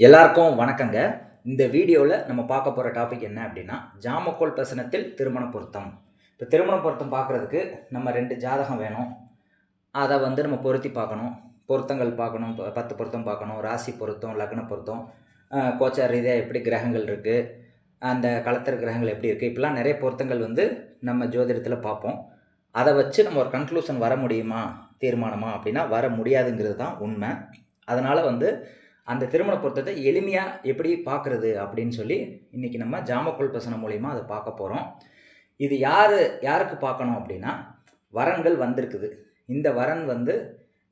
எல்லாருக்கும் வணக்கங்க. இந்த வீடியோவில் நம்ம பார்க்க போகிற டாபிக் என்ன அப்படின்னா, ஜாமக்கோல் பிரசனத்தில் திருமண பொருத்தம். இப்போ திருமண பொருத்தம் பார்க்குறதுக்கு நம்ம 2 ஜாதகம் வேணும். அதை நம்ம பொருத்தி பார்க்கணும். பொருத்தங்கள் பார்க்கணும். 10 பொருத்தம் பார்க்கணும். ராசி பொருத்தம், லக்ன பொருத்தம், கோச்சார ரீதியாக எப்படி கிரகங்கள் இருக்குது, அந்த களத்திர கிரகங்கள் எப்படி இருக்குது, இப்படிலாம் நிறைய பொருத்தங்கள் நம்ம ஜோதிடத்தில் பார்ப்போம். அதை வச்சு நம்ம ஒரு கன்க்ளூஷன் வர முடியுமா, தீர்மானமா அப்படின்னா வர முடியாதுங்கிறது தான் உண்மை. அதனால் அந்த திருமண பொருத்தத்தை எளிமையாக எப்படி பார்க்குறது அப்படின்னு சொல்லி இன்றைக்கி நம்ம ஜாமக்கோல் பிரசனம் மூலிமா அதை பார்க்க போகிறோம். இது யாருக்கு பார்க்கணும் அப்படின்னா, வரன்கள் வந்திருக்குது, இந்த வரன்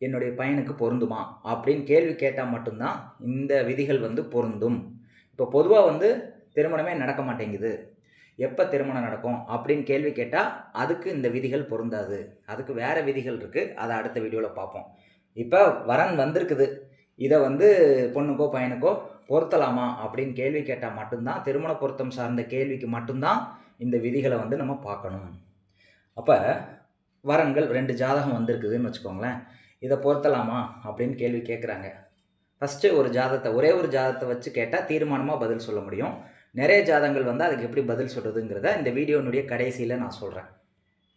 என்னுடைய பையனுக்கு பொருந்துமா அப்படின்னு கேள்வி கேட்டால் மட்டும்தான் இந்த விதிகள் பொருந்தும். இப்போ பொதுவாக திருமணமே நடக்க மாட்டேங்குது, எப்போ திருமணம் நடக்கும் அப்படின்னு கேள்வி கேட்டால் அதுக்கு இந்த விதிகள் பொருந்தாது. அதுக்கு வேறு விதிகள் இருக்குது, அதை அடுத்த வீடியோவில் பார்ப்போம். இப்போ வரன் வந்திருக்குது, இதை பொண்ணுக்கோ பையனுக்கோ பொருத்தலாமா அப்படின்னு கேள்வி கேட்டால் மட்டும்தான், திருமண பொருத்தம் சார்ந்த கேள்விக்கு மட்டும்தான் இந்த விதிகளை நம்ம பார்க்கணும். அப்போ வரன்கள் 2 ஜாதகம் வந்திருக்குதுன்னு வச்சுக்கோங்களேன், இதை பொருத்தலாமா அப்படின்னு கேள்வி கேட்குறாங்க. ஃபஸ்ட்டு ஒரே ஒரு ஜாதகத்தை வச்சு கேட்டால் தீர்மானமாக பதில் சொல்ல முடியும். நிறைய ஜாதகங்கள் அதுக்கு எப்படி பதில் சொல்கிறதுங்கிறத இந்த வீடியோனுடைய கடைசியில் நான் சொல்கிறேன்.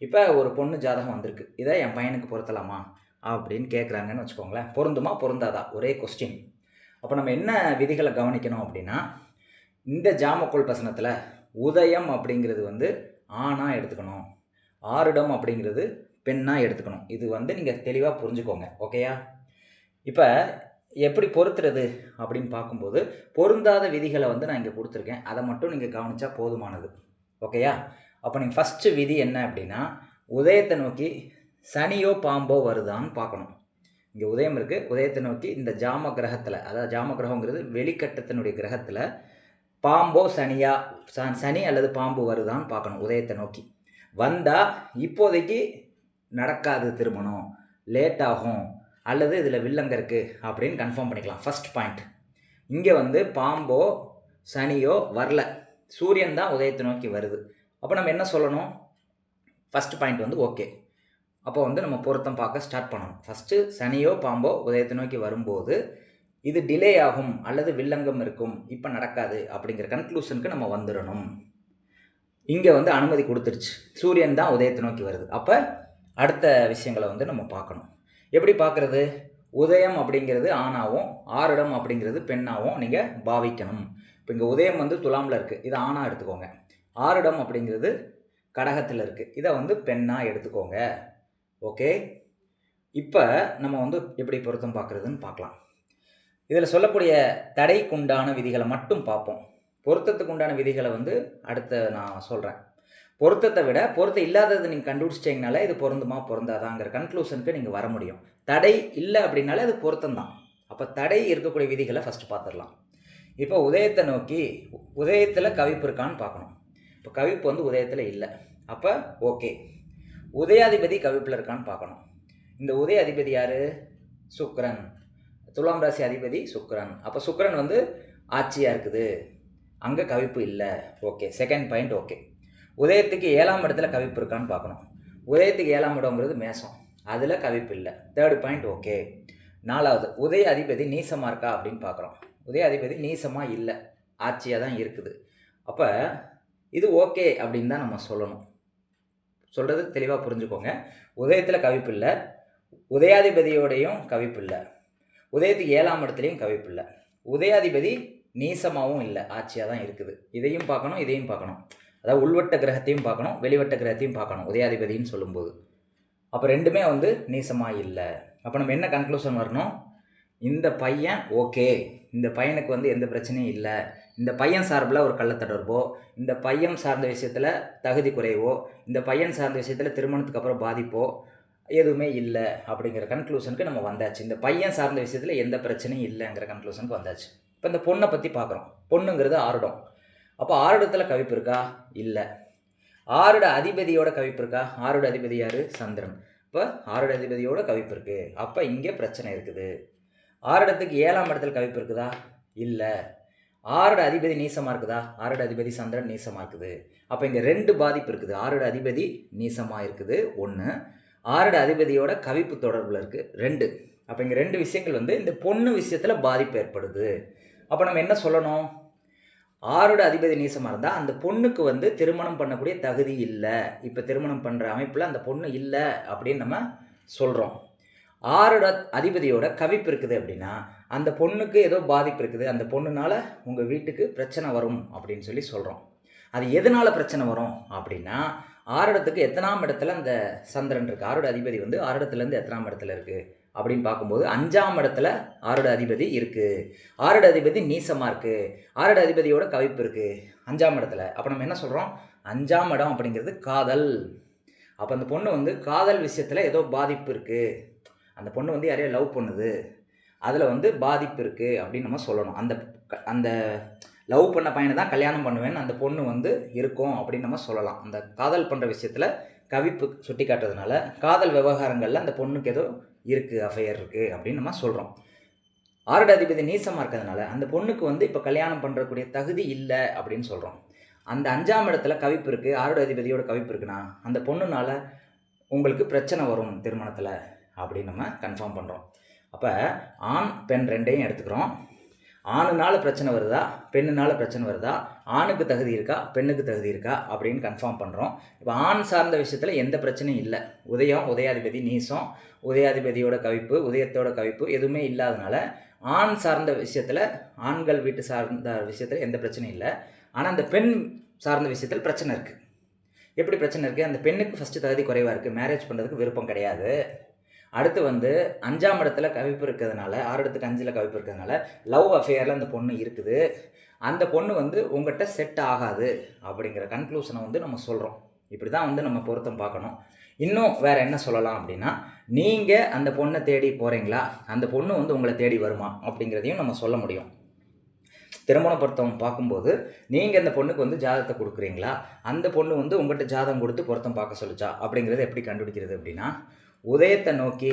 இப்போ ஒரு பொண்ணு ஜாதகம் வந்திருக்கு, இதை என் பையனுக்கு பொருத்தலாமா அப்படின்னு கேட்குறாங்கன்னு வச்சுக்கோங்களேன். பொருந்துமா பொருந்தாதா, ஒரே கொஸ்டின். அப்போ நம்ம என்ன விதிகளை கவனிக்கணும் அப்படின்னா, இந்த ஜாமக்கோல் பிரசனத்தில் உதயம் அப்படிங்கிறது ஆணாக எடுத்துக்கணும், ஆருடம் அப்படிங்கிறது பெண்ணாக எடுத்துக்கணும். இது நீங்கள் தெளிவாக புரிஞ்சுக்கோங்க, ஓகேயா? இப்போ எப்படி பொருத்துறது அப்படின்னு பார்க்கும்போது பொருந்தாத விதிகளை நான் இங்கே கொடுத்துருக்கேன், அதை மட்டும் நீங்கள் கவனித்தா போதுமானது, ஓகேயா? அப்போ நீங்கள் ஃபஸ்ட்டு விதி என்ன அப்படின்னா, உதயத்தை நோக்கி சனியோ பாம்போ வருதான்னு பார்க்கணும். இங்கே உதயம் இருக்குது, உதயத்தை நோக்கி இந்த ஜாம கிரகத்தில், அதாவது ஜாம கிரகங்கிறது வெளிக்கட்டத்தினுடைய கிரகத்தில் பாம்போ சனி அல்லது பாம்பு வருதான்னு பார்க்கணும். உதயத்தை நோக்கி வந்தால் இப்போதைக்கு நடக்காது, திருமணம் லேட் ஆகும், அல்லது இதில் வில்லங்க இருக்குது அப்படின்னு கன்ஃபார்ம் பண்ணிக்கலாம். First point. இங்கே பாம்போ சனியோ வரல, சூரியன் தான் உதயத்தை நோக்கி வருது. அப்போ நம்ம என்ன சொல்லணும்? First point okay. அப்போ நம்ம பொருத்தம் பார்க்க ஸ்டார்ட் பண்ணணும். ஃபஸ்ட்டு சனியோ பாம்போ உதயத்தை நோக்கி வரும்போது இது டிலே ஆகும் அல்லது வில்லங்கம் இருக்கும், இப்போ நடக்காது அப்படிங்கிற கன்க்ளூஷனுக்கு நம்ம வந்துடணும். இங்கே அனுமதி கொடுத்துருச்சு, சூரியன் தான் உதயத்தை நோக்கி வருது. அப்போ அடுத்த விஷயங்களை நம்ம பார்க்கணும். எப்படி பார்க்குறது? உதயம் அப்படிங்கிறது ஆணாகவும் ஆருடம் அப்படிங்கிறது பெண்ணாகவும் நீங்கள் பாவிக்கணும். இப்போ இங்கே உதயம் துலாமில் இருக்குது, இதை ஆணாக எடுத்துக்கோங்க. ஆருடம் அப்படிங்கிறது கடகத்தில் இருக்குது, இதை பெண்ணாக எடுத்துக்கோங்க, ஓகே? இப்போ நம்ம எப்படி பொருத்தம் பார்க்குறதுன்னு பார்க்கலாம். இதில் சொல்லக்கூடிய தடைக்குண்டான விதிகளை மட்டும் பார்ப்போம். பொருத்தத்துக்கு உண்டான விதிகளை அடுத்த நான் சொல்கிறேன். பொருத்தத்தை விட பொருத்தம் இல்லாதது நீங்கள் கண்டுபிடிச்சிட்டிங்கனால இது பொருந்துமா பொருந்தாதாங்கிற கன்க்ளூஷனுக்கு நீங்கள் வர முடியும். தடை இல்லை அப்படின்னாலே அது பொருத்தம் தான். அப்போ தடை இருக்கக்கூடிய விதிகளை ஃபஸ்ட்டு பார்த்துடலாம். இப்போ உதயத்தை நோக்கி உதயத்தில் கவிப்பு இருக்கான்னு பார்க்கணும். இப்போ கவிப்பு உதயத்தில் இல்லை, அப்போ ஓகே. உதயாதிபதி கவிப்பில் இருக்கான்னு பார்க்கணும். இந்த உதய அதிபதி யார்? சுக்கிரன். துலாம் ராசி அதிபதி சுக்கிரன். அப்போ சுக்கிரன் ஆட்சியாக இருக்குது, அங்கே கவிப்பு இல்லை, ஓகே. Second point okay. உதயத்துக்கு 7ஆம் இடத்துல கவிப்பு இருக்கான்னு பார்க்கணும். உதயத்துக்கு 7ஆம் இடங்கிறது மேசம், அதில் கவிப்பு இல்லை. Third point okay. 4வது, உதய அதிபதி நீசமாக இருக்கா அப்படின்னு பார்க்குறோம். உதய அதிபதி நீசமாக இல்லை, ஆட்சியாக தான் இருக்குது. அப்போ இது ஓகே அப்படின்னு தான் நம்ம சொல்லணும். சொல்கிறது தெளிவாக புரிஞ்சுக்கோங்க. உதயத்தில் கவிப்பு இல்லை, உதயாதிபதியோடையும் கவிப்பு இல்லை, உதயத்துக்கு 7ஆம் இடத்துலையும் கவிப்பு இல்லை, உதயாதிபதி நீசமாகவும் இல்லை, ஆட்சியாக தான் இருக்குது. இதையும் பார்க்கணும், இதையும் பார்க்கணும். அதாவது உள்வட்ட கிரகத்தையும் பார்க்கணும், வெளிவட்ட கிரகத்தையும் பார்க்கணும் உதயாதிபதின்னு சொல்லும்போது. அப்போ ரெண்டுமே நீசமாக இல்லை. அப்போ நம்ம என்ன கன்க்ளூஷன் வரணும்? இந்த பையன் ஓகே, இந்த பையனுக்கு எந்த பிரச்சனையும் இல்லை, இந்த பையன் சார்பில் ஒரு கள்ளத்தொடர்போ, இந்த பையன் சார்ந்த விஷயத்தில் தகுதி குறைவோ, இந்த பையன் சார்ந்த விஷயத்தில் திருமணத்துக்கு அப்புறம் பாதிப்போ எதுவுமே இல்லை அப்படிங்கிற கன்க்ளூஷனுக்கு நம்ம வந்தாச்சு. இந்த பையன் சார்ந்த விஷயத்தில் எந்த பிரச்சனையும் இல்லைங்கிற கன்க்ளூஷனுக்கு வந்தாச்சு. இப்போ இந்த பொண்ணை பற்றி பார்க்குறோம். பொண்ணுங்கிறது ஆருடம். அப்போ ஆருடத்தில் கவிப்பு இருக்கா? இல்லை. ஆருட அதிபதியோட கவிப்பு இருக்கா? ஆருட அதிபதி யார்? சந்திரன். இப்போ ஆருட அதிபதியோட கவிப்பு இருக்குது, அப்போ இங்கே பிரச்சனை இருக்குது. ஆருடத்துக்கு 7ஆம் இடத்துல கவிப்பு இருக்குதா? இல்லை. ஆருட அதிபதி நீசமாக இருக்குதா? ஆருட அதிபதி சந்திரன் நீசமாக இருக்குது. அப்போ இங்கே 2 பாதிப்பு இருக்குது. ஆருட அதிபதி நீசமாக இருக்குது 1, ஆருட அதிபதியோட கவிப்பு தொடர்பில் இருக்குது 2. அப்போ இங்கே 2 விஷயங்கள் இந்த பொண்ணு விஷயத்தில் பாதிப்பு ஏற்படுது. அப்போ நம்ம என்ன சொல்லணும்? 6 அதிபதி நீசமாக இருந்தால் அந்த பொண்ணுக்கு வந்து திருமணம் பண்ணக்கூடிய தகுதி இல்லை, இப்போ திருமணம் பண்ணுற அமைப்பில் அந்த பொண்ணு இல்லை அப்படின்னு நம்ம சொல்கிறோம். 6 அதிபதியோட கவிப்பு இருக்குது அப்படின்னா அந்த பொண்ணுக்கு ஏதோ பாதிப்பு இருக்குது, அந்த பொண்ணுனால உங்கள் வீட்டுக்கு பிரச்சனை வரும் அப்படின்னு சொல்லி சொல்கிறோம். அது எதனால் பிரச்சனை வரும் அப்படின்னா 6 இடத்துக்கு எத்தனாம் இடத்துல அந்த சந்திரன் இருக்குது, 6 அதிபதி வந்து 6 இடத்துலேருந்து எத்தனாம் இடத்துல இருக்குது அப்படின்னு பார்க்கும்போது 5ஆம் இடத்துல 6 அதிபதி இருக்குது. 6 அதிபதி நீசமாக இருக்குது, 6 அதிபதியோட கவிப்பு இருக்குது 5ஆம் இடத்துல. அப்போ நம்ம என்ன சொல்கிறோம்? 5ஆம் இடம் அப்படிங்கிறது காதல். அப்போ அந்த பொண்ணு வந்து காதல் விஷயத்தில் ஏதோ பாதிப்பு இருக்குது, அந்த பொண்ணு வந்து யாரையோ லவ் பண்ணுது, அதில் வந்து பாதிப்பு இருக்குது அப்படின்னு நம்ம சொல்லணும். அந்த லவ் பண்ண பையனை தான் கல்யாணம் பண்ணுவேன்னு அந்த பொண்ணு வந்து இருக்கும் அப்படின்னு நம்ம சொல்லலாம். அந்த காதல் பண்ணுற விஷயத்தில் கவிப்பு சுட்டி காட்டுறதுனால காதல் விவகாரங்களில் அந்த பொண்ணுக்கு ஏதோ இருக்குது, அஃபையர் இருக்குது அப்படின்னு நம்ம சொல்கிறோம். 6 அதிபதி நீசமாக இருக்கிறதுனால அந்த பொண்ணுக்கு வந்து இப்போ கல்யாணம் பண்ணுறக்கூடிய தகுதி இல்லை அப்படின்னு சொல்கிறோம். அந்த 5ஆம் இடத்துல கவிப்பு இருக்குது, 6 அதிபதியோட கவிப்பு இருக்குன்னா அந்த பொண்ணுனால உங்களுக்கு பிரச்சனை வரும் திருமணத்தில் அப்படின்னு நம்ம கன்ஃபார்ம் பண்ணுறோம். அப்போ ஆண் பெண் ரெண்டையும் எடுத்துக்கிறோம். ஆணுனால பிரச்சனை வருதா, பெண்ணுனால பிரச்சனை வருதா, ஆணுக்கு தகுதி இருக்கா, பெண்ணுக்கு தகுதி இருக்கா அப்படின்னு கன்ஃபார்ம் பண்ணுறோம். இப்போ ஆண் சார்ந்த விஷயத்தில் எந்த பிரச்சனையும் இல்லை. உதயாதிபதி நீசம், உதயாதிபதியோட கவிப்பு, உதயத்தோட கவிப்பு எதுவுமே இல்லாதனால ஆண் சார்ந்த விஷயத்தில், ஆண்கள் வீட்டு சார்ந்த விஷயத்தில் எந்த பிரச்சனையும் இல்லை. ஆனால் அந்த பெண் சார்ந்த விஷயத்தில் பிரச்சனை இருக்குது. எப்படி பிரச்சனை இருக்குது? அந்த பெண்ணுக்கு ஃபஸ்ட்டு தகுதி குறைவாக இருக்குது, மேரேஜ் பண்ணுறதுக்கு விருப்பம் கிடையாது. அடுத்து வந்து 5ஆம் இடத்துல கவிப்பு இருக்கிறதுனால, 6 இடத்துக்கு 5ல் கவிப்பு இருக்கிறதுனால லவ் அஃபேரில் அந்த பொண்ணு இருக்குது, அந்த பொண்ணு வந்து உங்கள்கிட்ட செட் ஆகாது அப்படிங்கிற கன்க்ளூஷனை வந்து நம்ம சொல்கிறோம். இப்படி தான் வந்து நம்ம பொருத்தம் பார்க்கணும். இன்னும் வேறு என்ன சொல்லலாம் அப்படின்னா, நீங்கள் அந்த பொண்ணை தேடி போகிறீங்களா, அந்த பொண்ணு வந்து உங்களை தேடி வருமா அப்படிங்கிறதையும் நம்ம சொல்ல முடியும். திருமண பொருத்தம் பார்க்கும்போது நீங்கள் அந்த பொண்ணுக்கு வந்து ஜாதகத்தை கொடுக்குறீங்களா, அந்த பொண்ணு வந்து உங்கள்கிட்ட ஜாதகம் கொடுத்து பொருத்தம் பார்க்க சொல்லிச்சா அப்படிங்கிறத எப்படி கண்டுபிடிக்கிறது அப்படின்னா, உதயத்தை நோக்கி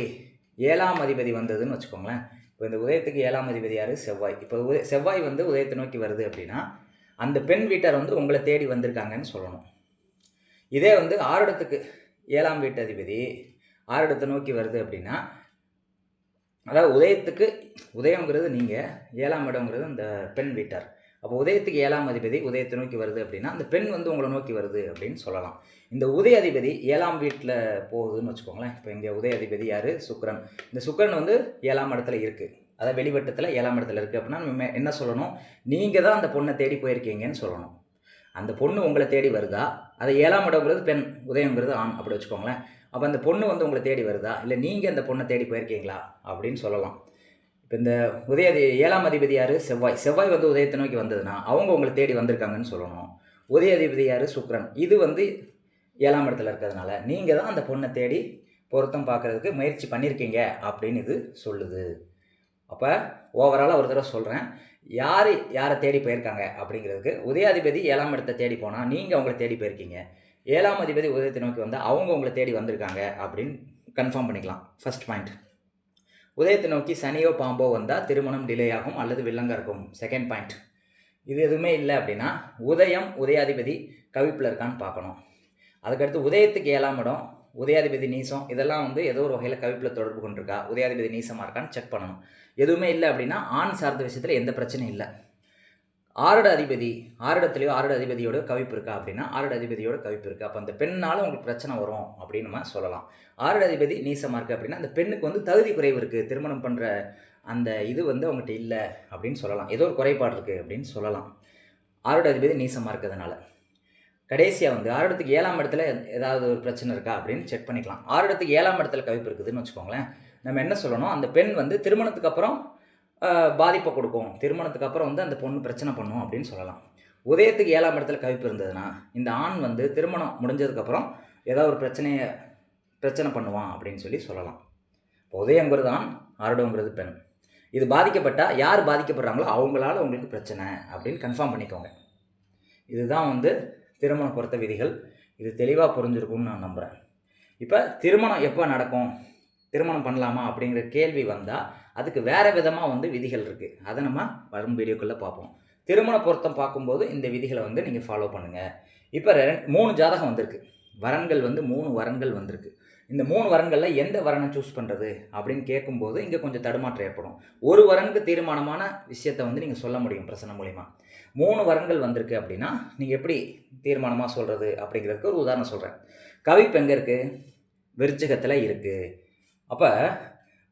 7ஆம் அதிபதி வந்ததுன்னு வச்சுக்கோங்களேன். இப்போ இந்த உதயத்துக்கு 7ஆம் அதிபதி யார்? செவ்வாய். இப்போ செவ்வாய் வந்து உதயத்தை நோக்கி வருது அப்படின்னா அந்த பெண் வீட்டார் வந்து உங்களை தேடி வந்திருக்காங்கன்னு சொல்லணும். இதே வந்து 6 இடத்துக்கு 7ஆம் வீட்டு அதிபதி 6 இடத்தை நோக்கி வருது அப்படின்னா, அதாவது உதயங்கிறது நீங்கள், 7ஆம் இடங்கிறது அந்த பெண் வீட்டார். அப்போ உதயத்துக்கு 7ஆம் அதிபதி உதயத்தை நோக்கி வருது அப்படின்னா அந்த பெண் வந்து உங்களை நோக்கி வருது அப்படின்னு சொல்லலாம். இந்த உதய அதிபதி 7ஆம் வீட்டில் போகுதுன்னு வச்சுக்கோங்களேன். இப்போ இங்கே உதய அதிபதி யார்? சுக்கிரன். இந்த சுக்கிரன் வந்து 7ஆம் இடத்துல இருக்குது, அதாவது வெளிவட்டத்தில் 7ஆம் இடத்துல இருக்குது அப்படின்னா நம்ம என்ன சொல்லணும்? நீங்கள் தான் அந்த பொண்ணை தேடி போயிருக்கீங்கன்னு சொல்லணும். அந்த பொண்ணு உங்களை தேடி வருதா, அதை 7ஆம் இடங்கிறது பெண், உதயங்கிறது ஆண் அப்படி வச்சுக்கோங்களேன். அப்போ அந்த பொண்ணு வந்து உங்களை தேடி வருதா, இல்லை நீங்கள் அந்த பொண்ணை தேடி போயிருக்கீங்களா அப்படின்னு சொல்லலாம். இப்போ இந்த 7ஆம் அதிபதி யார்? செவ்வாய் வந்து உதயத்தை நோக்கி வந்ததுன்னா அவங்க உங்களை தேடி வந்திருக்காங்கன்னு சொல்லணும். உதய அதிபதி யார்? சுக்கிரன். இது வந்து 7ஆம் இடத்துல இருக்கிறதுனால நீங்கள் தான் அந்த பொண்ணை தேடி பொருத்தம் பார்க்குறதுக்கு முயற்சி பண்ணியிருக்கீங்க அப்படின்னு இது சொல்லுது. அப்போ ஓவராலாக ஒரு தடவை சொல்கிறேன், யாரை தேடி போயிருக்காங்க அப்படிங்கிறதுக்கு, உதயாதிபதி 7ஆம் இடத்தை தேடி போனால் நீங்கள் அவங்கள தேடி போயிருக்கீங்க, 7ஆம் அதிபதி உதயத்தை நோக்கி வந்தால் அவங்க உங்களை தேடி வந்திருக்காங்க அப்படின்னு கன்ஃபார்ம் பண்ணிக்கலாம். First point. உதயத்தை நோக்கி சனியோ பாம்போ வந்தால் திருமணம் டிலே ஆகும் அல்லது வில்லங்க இருக்கும். Second point. இது எதுவுமே இல்லை அப்படின்னா உதயாதிபதி கவிப்பில் இருக்கான்னு பார்க்கணும். அதுக்கடுத்து உதயத்துக்கு 7ஆம் இடம், உதயாதிபதி நீசம், இதெல்லாம் வந்து ஏதோ ஒரு வகையில் கவிப்பில் தொடர்பு கொண்டிருக்கா, உதயாதிபதி நீசமாக இருக்கான்னு செக் பண்ணணும். எதுவுமே இல்லை அப்படின்னா ஆண் சார்ந்த விஷயத்தில் எந்த பிரச்சனையும் இல்லை. 6 அதிபதி 6 இடத்துலையோ 6 அதிபதியோட கவிப்பு இருக்கா அப்படின்னா 6 அதிபதியோட கவிப்பு இருக்குது. அப்போ அந்த பெண்ணால் உங்களுக்கு பிரச்சனை வரும் அப்படின்னு நம்ம சொல்லலாம். 6 அதிபதி நீசமாக இருக்குது அப்படின்னா அந்த பெண்ணுக்கு வந்து தகுதி குறைவு இருக்குது, திருமணம் பண்ணுற அந்த இது வந்து அவங்ககிட்ட இல்லை அப்படின்னு சொல்லலாம், ஏதோ ஒரு குறைபாடு இருக்குது அப்படின்னு சொல்லலாம் 6 அதிபதி நீசமாக இருக்கிறதுனால. கடைசியாக வந்து 6 இடத்துக்கு 7ஆம் இடத்துல ஏதாவது ஒரு பிரச்சனை இருக்கா அப்படின்னு செக் பண்ணிக்கலாம். 6 இடத்துக்கு 7ஆம் இடத்துல கவிப்பு இருக்குதுன்னு வச்சுக்கோங்களேன். நம்ம என்ன சொல்லணும்? அந்த பெண் வந்து திருமணத்துக்கு அப்புறம் பாதிப்பை கொடுக்கும், திருமணத்துக்கு அப்புறம் வந்து அந்த பொண்ணு பிரச்சனை பண்ணும் அப்படின்னு சொல்லலாம். உதயத்துக்கு 7ஆம் இடத்துல கவிப்பு இருந்ததுன்னா இந்த ஆண் வந்து திருமணம் முடிஞ்சதுக்கப்புறம் ஏதாவது ஒரு பிரச்சனை பண்ணுவான் அப்படின்னு சொல்லலாம். இப்போ உதயங்கிறது ஆண், 6ங்கிறது பெண். இது பாதிக்கப்பட்டால் யார் பாதிக்கப்படுறாங்களோ அவங்களால உங்களுக்கு பிரச்சனை அப்படின்னு கன்ஃபார்ம் பண்ணிக்கோங்க. இதுதான் வந்து திருமண பொருத்த விதிகள். இது தெளிவாக புரிஞ்சிருக்கும்னு நான் நம்புகிறேன். இப்போ திருமணம் எப்போ நடக்கும், திருமணம் பண்ணலாமா அப்படிங்கிற கேள்வி வந்தால் அதுக்கு வேறு விதமாக வந்து விதிகள் இருக்குது. அதை நம்ம வரும் வீடியோக்குள்ளே பார்ப்போம். திருமண பொருத்தம் பார்க்கும்போது இந்த விதிகளை வந்து நீங்கள் ஃபாலோ பண்ணுங்கள். இப்போ 3 ஜாதகம் வந்திருக்கு, வரன்கள் வந்து 3 வரன்கள் வந்திருக்கு. இந்த 3 வரன்களில் எந்த வரனை சூஸ் பண்ணுறது அப்படின்னு கேட்கும்போது இங்கே கொஞ்சம் தடுமாற்றம் ஏற்படும். ஒரு வரனுக்கு தீர்மானமான விஷயத்தை வந்து நீங்கள் சொல்ல முடியும் பிரசனம் மூலிமா. 3 வரன்கள் வந்திருக்கு அப்படின்னா நீங்கள் எப்படி தீர்மானமாக சொல்கிறது அப்படிங்கிறதுக்கு ஒரு உதாரணம் சொல்கிறேன். கவிப்பு எங்கே இருக்குது? விருச்சிகத்தில் இருக்குது. அப்போ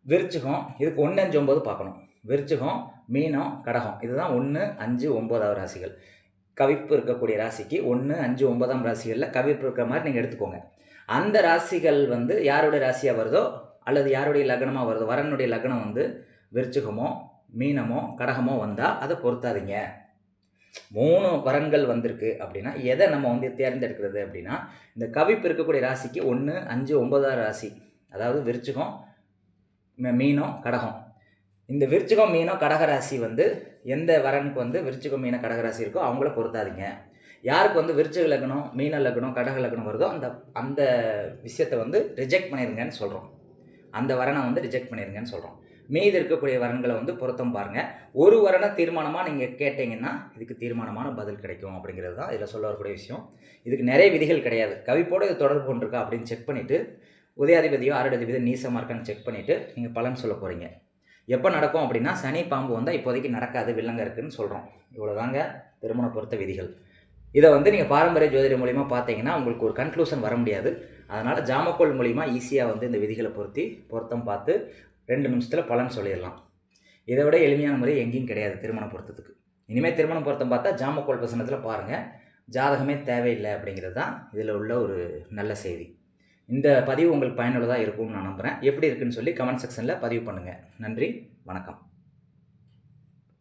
விருச்சிகம் இதுக்கு 1, 5, 9 பார்க்கணும். விருச்சிகம், மீனம், கடகம் இதுதான் 1, 5, 9 ராசிகள். கவிப்பு இருக்கக்கூடிய ராசிக்கு 1, 5, 9 ராசிகளில் கவிப்பு இருக்கிற மாதிரி நீங்கள் எடுத்துக்கோங்க. அந்த ராசிகள் வந்து யாருடைய ராசியாக வருதோ அல்லது யாருடைய லக்னமாக வருதோ, வரனுடைய லக்னம் வந்து விருச்சிகமோ மீனமோ கடகமோ வந்தால் அதை பொருத்தாதீங்க. 3 வரன்கள் வந்திருக்கு அப்படின்னா எதை நம்ம வந்து தேர்ந்தெடுக்கிறது அப்படின்னா, இந்த கவிப்பு இருக்கக்கூடிய ராசிக்கு 1, 5, 9 ராசி, அதாவது விருச்சிகம், மீனம், கடகம். இந்த விருச்சிகம், மீனம், கடக ராசி வந்து எந்த வரனுக்கு வந்து விருச்சிகம், மீன, கடக ராசி இருக்கோ அவங்கள பொருத்தாதீங்க. யாருக்கு வந்து விருச்சிக லக்னம், மீன லக்னம், கடக லக்னம் வருதோ அந்த விஷயத்தை வந்து ரிஜெக்ட் பண்ணிடுங்கன்னு சொல்கிறோம். அந்த வரனை வந்து ரிஜெக்ட் பண்ணிடுங்கன்னு சொல்கிறோம். மீதி இருக்கக்கூடிய வரன்களை வந்து பொருத்தம் பாருங்கள். ஒரு வரனை தீர்மானமாக நீங்கள் கேட்டிங்கன்னா இதுக்கு தீர்மானமான பதில் கிடைக்கும் அப்படிங்கிறது தான் இதில் சொல்ல வரக்கூடிய விஷயம். இதுக்கு நிறைய விதிகள் கிடையாது. கவிப்போடு இது தொடர்பு கொண்டிருக்கா அப்படின்னு செக் பண்ணிவிட்டு, உதயாதிபதியோ ஆரடாதிபதியோ நீசமாக இருக்கான்னு செக் பண்ணிவிட்டு நீங்கள் பலன் சொல்ல போகிறீங்க. எப்போ நடக்கும் அப்படின்னா, சனி பாம்பு வந்தால் இப்போதைக்கு நடக்காது, வில்லங்க இருக்குதுன்னு சொல்கிறோம். இவ்வளோதாங்க திருமண பொருத்த விதிகள். இதை வந்து நீங்கள் பாரம்பரிய ஜோதிட மூலிமா பார்த்தீங்கன்னா உங்களுக்கு ஒரு கன்க்ளூஷன் வர முடியாது. அதனால் ஜாமக்கோல் மூலிமா ஈஸியாக வந்து இந்த விதிகளை பொருத்தம் பார்த்து 2 நிமிஷத்தில் பலன் சொல்லிடலாம். இதை விட எளிமையான முறை எங்கேயும் கிடையாது திருமண பொருத்தத்துக்கு. இனிமேல் திருமண பொருத்தம் பார்த்தா ஜாமக்கோல் பிரசனத்தில் பாருங்கள். ஜாதகமே தேவையில்லை அப்படிங்கிறது தான் இதில் உள்ள ஒரு நல்ல செய்தி. இந்த பதிவு உங்களுக்கு பயனுள்ளதாக இருக்கும்னு நான் நம்புகிறேன். எப்படி இருக்குன்னு சொல்லி கமெண்ட் செக்ஷனில் பதிவு பண்ணுங்கள். நன்றி, வணக்கம்.